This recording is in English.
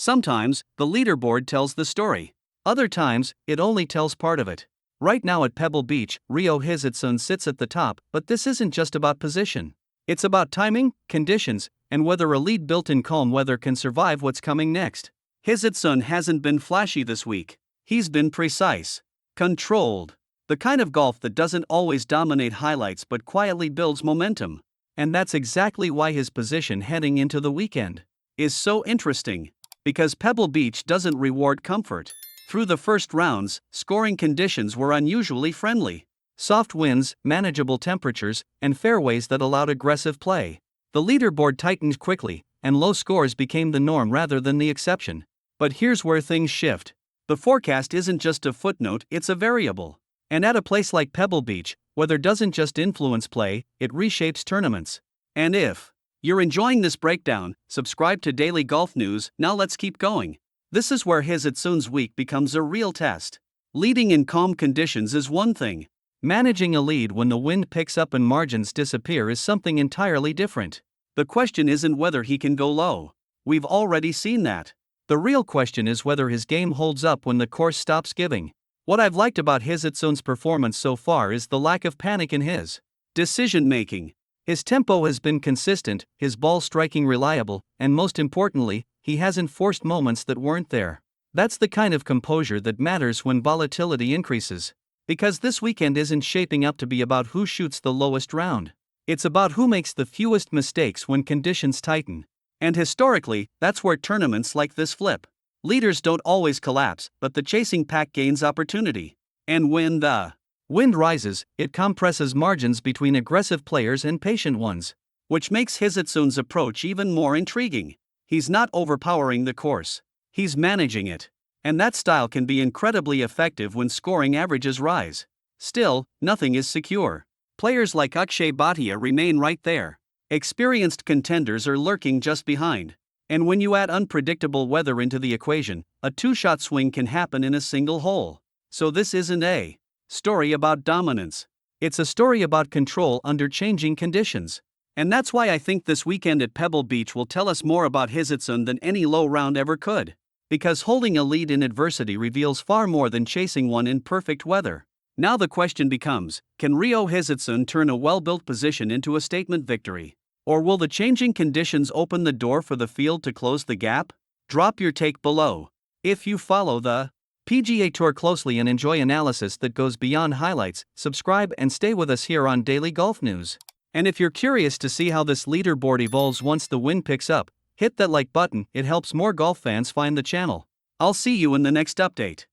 Sometimes, the leaderboard tells the story. Other times, it only tells part of it. Right now at Pebble Beach, Ryo Hisatsune sits at the top, but this isn't just about position. It's about timing, conditions, and whether a lead built in calm weather can survive what's coming next. Hisatsune hasn't been flashy this week. He's been precise, controlled. The kind of golf that doesn't always dominate highlights but quietly builds momentum. And that's exactly why his position heading into the weekend is so interesting. Because Pebble Beach doesn't reward comfort. Through the first rounds, scoring conditions were unusually friendly. Soft winds, manageable temperatures, and fairways that allowed aggressive play. The leaderboard tightened quickly, and low scores became the norm rather than the exception. But here's where things shift. The forecast isn't just a footnote, it's a variable. And at a place like Pebble Beach, weather doesn't just influence play, it reshapes tournaments. And if you're enjoying this breakdown, subscribe to Daily Golf News. Now let's keep going. This is where Hisatsune's week becomes a real test. Leading in calm conditions is one thing. Managing a lead when the wind picks up and margins disappear is something entirely different. The question isn't whether he can go low. We've already seen that. The real question is whether his game holds up when the course stops giving. What I've liked about Hisatsune's performance so far is the lack of panic in his decision-making. His tempo has been consistent, his ball striking reliable, and most importantly, he hasn't forced moments that weren't there. That's the kind of composure that matters when volatility increases. Because this weekend isn't shaping up to be about who shoots the lowest round. It's about who makes the fewest mistakes when conditions tighten. And historically, that's where tournaments like this flip. Leaders don't always collapse, but the chasing pack gains opportunity. And when the wind rises, it compresses margins between aggressive players and patient ones. Which makes Hisatsune's approach even more intriguing. He's not overpowering the course. He's managing it. And that style can be incredibly effective when scoring averages rise. Still, nothing is secure. Players like Akshay Bhatia remain right there. Experienced contenders are lurking just behind. And when you add unpredictable weather into the equation, a two-shot swing can happen in a single hole. So this isn't a story about dominance. It's a story about control under changing conditions. And that's why I think this weekend at Pebble Beach will tell us more about Hisatsune than any low round ever could. Because holding a lead in adversity reveals far more than chasing one in perfect weather. Now the question becomes, can Ryo Hisatsune turn a well-built position into a statement victory? Or will the changing conditions open the door for the field to close the gap? Drop your take below. If you follow the PGA Tour closely and enjoy analysis that goes beyond highlights, subscribe and stay with us here on Daily Golf News. And if you're curious to see how this leaderboard evolves once the wind picks up, hit that like button, it helps more golf fans find the channel. I'll see you in the next update.